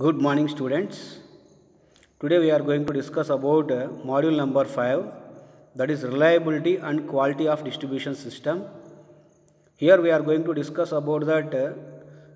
Good morning, students. Today we are going to discuss about module number 5, that is reliability and quality of distribution system. Here we are going to discuss about that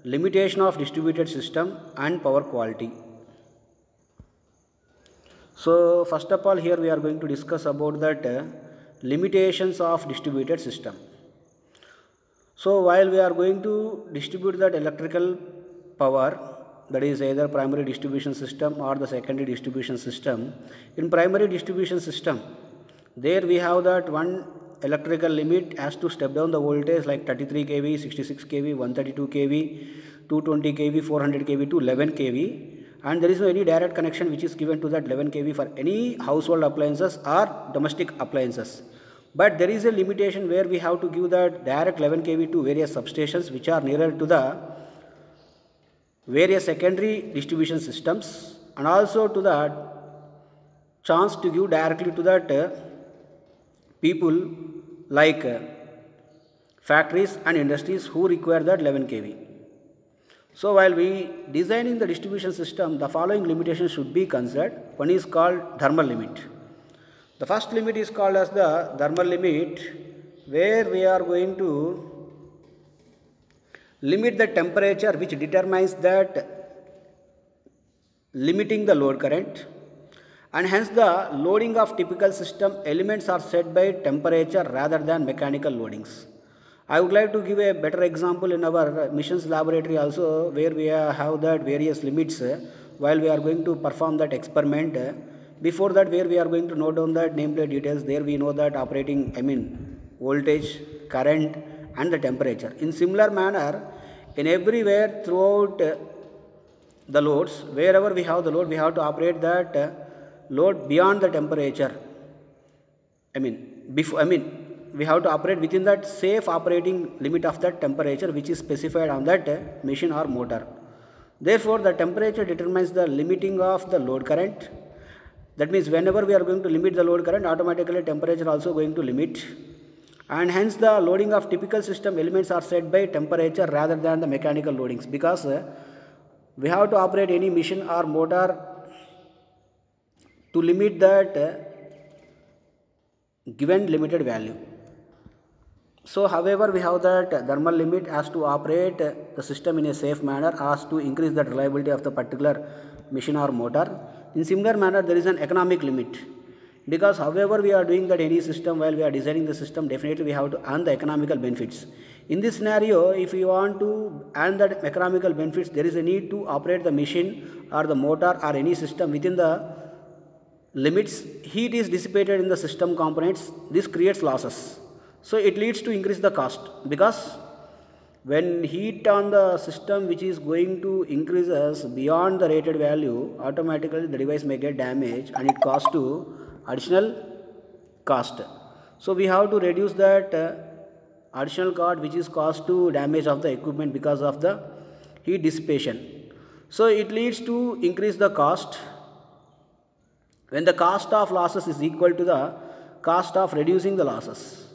limitation of distributed system and power quality. So first of all, here we are going to discuss about that limitations of distributed system. So while we are going to distribute that electrical power, that is either primary distribution system or the secondary distribution system, in primary distribution system there we have that one electrical limit has to step down the voltage like 33 kV, 66 kV, 132 kV, 220 kV, 400 kV to 11 kV, and there is no any direct connection which is given to that 11 kV for any household appliances or domestic appliances. But there is a limitation where we have to give that direct 11 kV to various substations which are nearer to the various secondary distribution systems, and also to that chance to give directly to that people like factories and industries who require that 11 kV. So while we designing the distribution system, the following limitations should be considered. One is called thermal limit. The first limit is called as the thermal limit, where we are going to limit the temperature which determines that limiting the load current, and hence the loading of typical system elements are set by temperature rather than mechanical loadings. I would like to give a better example in our missions laboratory also, where we have that various limits while we are going to perform that experiment. Before that, where we are going to note down that nameplate details, there we know that operating voltage, current and the temperature. In similar manner, in everywhere throughout the loads, wherever we have the load, we have to operate that load beyond the temperature. We have to operate within that safe operating limit of that temperature which is specified on that machine or motor. Therefore, the temperature determines the limiting of the load current. That means whenever we are going to limit the load current, automatically temperature also going to limit, and hence the loading of typical system elements are set by temperature rather than the mechanical loadings, because we have to operate any machine or motor to limit that given limited value. So however, we have that thermal limit as to operate the system in a safe manner, as to increase the reliability of the particular machine or motor. In similar manner, there is an economic limit, because however we are doing that any system, while we are designing the system, definitely we have to earn the economical benefits. In this scenario, if we want to earn that economical benefits, there is a need to operate the machine or the motor or any system within the limits. Heat is dissipated in the system components. This creates losses. So it leads to increase the cost, because when heat on the system which is going to increases beyond the rated value, automatically the device may get damaged and it costs to additional cost. So we have to reduce that additional cost which is cost to damage of the equipment because of the heat dissipation. So it leads to increase the cost when the cost of losses is equal to the cost of reducing the losses.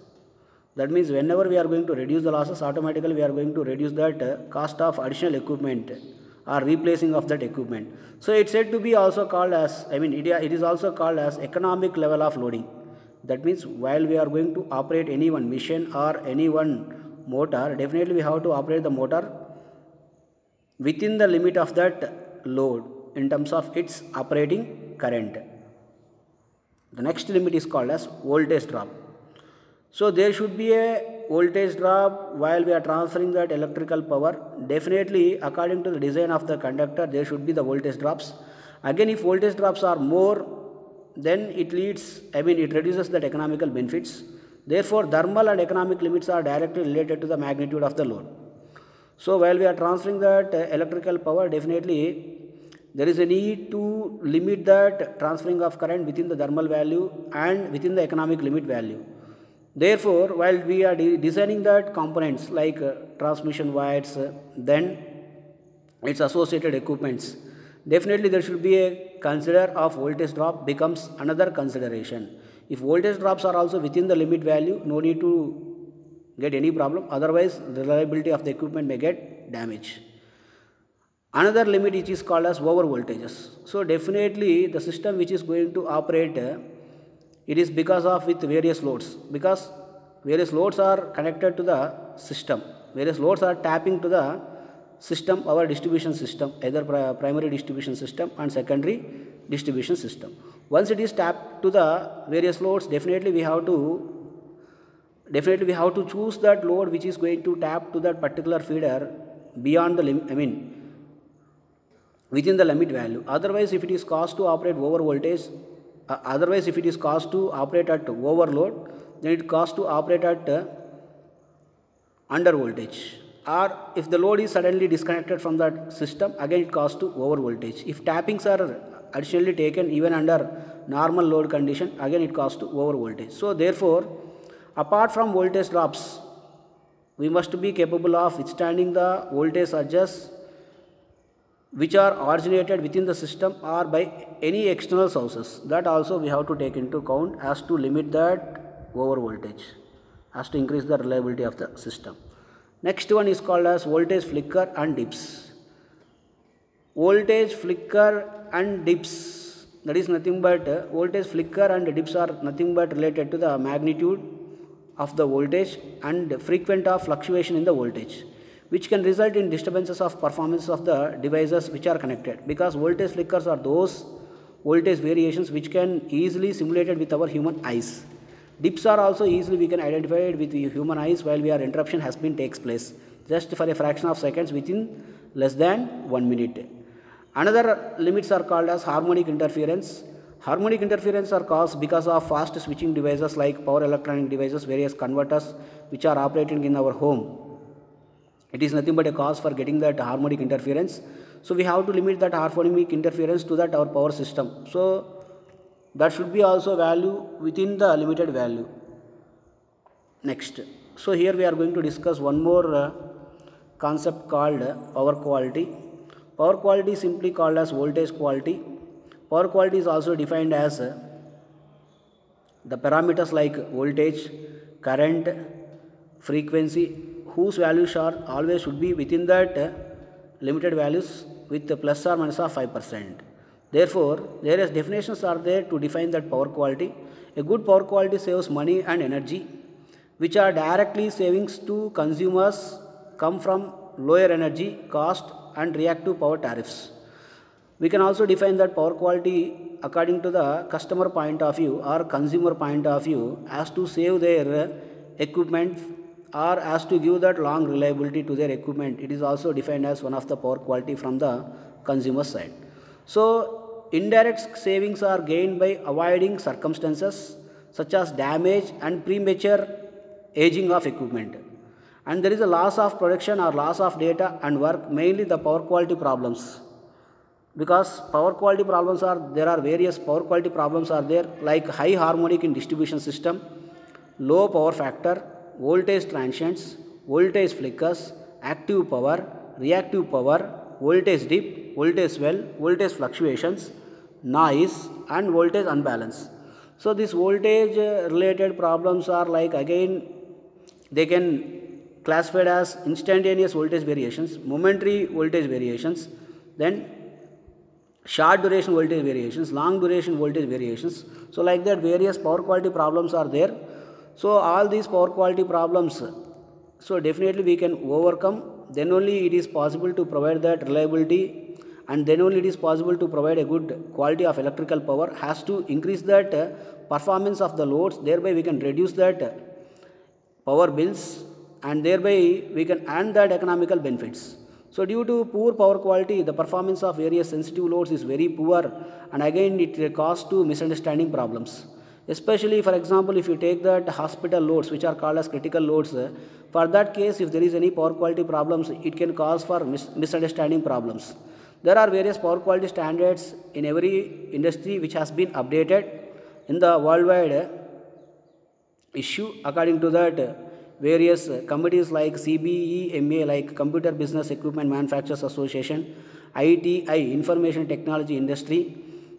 That means whenever we are going to reduce the losses, automatically we are going to reduce that cost of additional equipment or replacing of that equipment. So it's said to be also called as, it is also called as economic level of loading. That means while we are going to operate any one machine or any one motor, definitely we have to operate the motor within the limit of that load in terms of its operating current. The next limit is called as voltage drop. So there should be a voltage drop while we are transferring that electrical power. Definitely, according to the design of the conductor, there should be the voltage drops. Again, if voltage drops are more, then it reduces that economical benefits. Therefore, thermal and economic limits are directly related to the magnitude of the load. So while we are transferring that electrical power, definitely there is a need to limit that transferring of current within the thermal value and within the economic limit value. Therefore, while we are designing that components like transmission wires, then its associated equipments, definitely there should be a consider of voltage drop becomes another consideration. If voltage drops are also within the limit value, no need to get any problem. Otherwise, the reliability of the equipment may get damaged. Another limit which is called as over voltages. So definitely the system which is going to operate, it is because of with various loads, because various loads are connected to the system, various loads are tapping to the system, our distribution system, either primary distribution system and secondary distribution system. Once it is tapped to the various loads, definitely we have to choose that load which is going to tap to that particular feeder beyond the limit, within the limit value. Otherwise, if it is caused to operate over voltage, otherwise if it is caused to operate at overload, then it caused to operate at under voltage. Or if the load is suddenly disconnected from that system, again it caused to over voltage. If tappings are additionally taken even under normal load condition, again it caused to over voltage. So therefore, apart from voltage drops, we must be capable of withstanding the voltage surges which are originated within the system or by any external sources. That also we have to take into account as to limit that over voltage, as to increase the reliability of the system. Next one is called as voltage flicker and dips. Voltage flicker and dips, that is nothing but voltage flicker and dips are nothing but related to the magnitude of the voltage and frequent of fluctuation in the voltage, which can result in disturbances of performance of the devices which are connected, because voltage flickers are those voltage variations which can easily simulated with our human eyes. Dips are also easily we can identify it with human eyes while our interruption has been takes place just for a fraction of seconds within less than 1 minute. Another limits are called as harmonic interference. Harmonic interference are caused because of fast switching devices like power electronic devices, various converters which are operating in our home. It is nothing but a cause for getting that harmonic interference. So we have to limit that harmonic interference to that our power system. So that should be also value within the limited value. Next, so here we are going to discuss one more concept called power quality. Power quality is simply called as voltage quality. Power quality is also defined as the parameters like voltage, current, frequency, whose values are always should be within that limited values with the plus or minus of 5%. Therefore, various definitions are there to define that power quality. A good power quality saves money and energy, which are directly savings to consumers come from lower energy cost and reactive power tariffs. We can also define that power quality according to the customer point of view or consumer point of view as to save their equipment or as to give that long reliability to their equipment. It is also defined as one of the power quality from the consumer side. So indirect savings are gained by avoiding circumstances such as damage and premature aging of equipment. And there is a loss of production or loss of data and work, mainly the power quality problems. Because power quality problems are, there are various power quality problems are there like high harmonic in distribution system, low power factor, voltage transients, voltage flickers, active power, reactive power, voltage dip, voltage swell, voltage fluctuations, noise and voltage unbalance. So these voltage related problems are like again they can classified as instantaneous voltage variations, momentary voltage variations, then short duration voltage variations, long duration voltage variations. So like that various power quality problems are there. So all these power quality problems, so definitely we can overcome, then only it is possible to provide that reliability and then only it is possible to provide a good quality of electrical power, has to increase that performance of the loads, thereby we can reduce that power bills and thereby we can earn that economical benefits. So due to poor power quality, the performance of various sensitive loads is very poor and again it causes to misunderstanding problems. Especially for example, if you take that hospital loads which are called as critical loads, for that case if there is any power quality problems, it can cause for misunderstanding problems. There are various power quality standards in every industry which has been updated in the worldwide issue. According to that, various committees like CBEMA, like Computer Business Equipment Manufacturers Association, ITI, Information Technology Industry,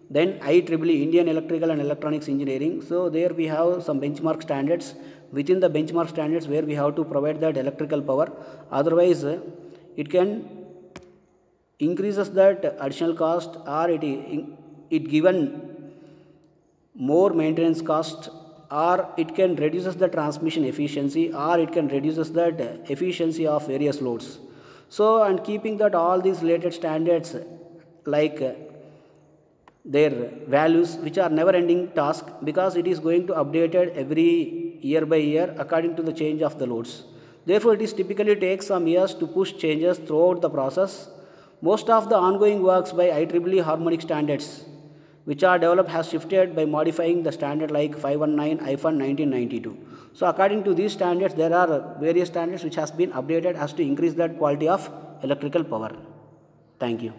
then IEEE, Indian Electrical and Electronics Engineering. So there we have some benchmark standards. Within the benchmark standards where we have to provide that electrical power, otherwise it can increases that additional cost, or it given more maintenance cost, or it can reduces the transmission efficiency, or it can reduces that efficiency of various loads. So, and keeping that all these related standards, like their values, which are never ending task, because it is going to updated every year by year according to the change of the loads. Therefore, it is typically takes some years to push changes throughout the process. Most of the ongoing works by IEEE harmonic standards, which are developed, has shifted by modifying the standard like 519-1992. So according to these standards, there are various standards which has been updated as to increase that quality of electrical power. Thank you.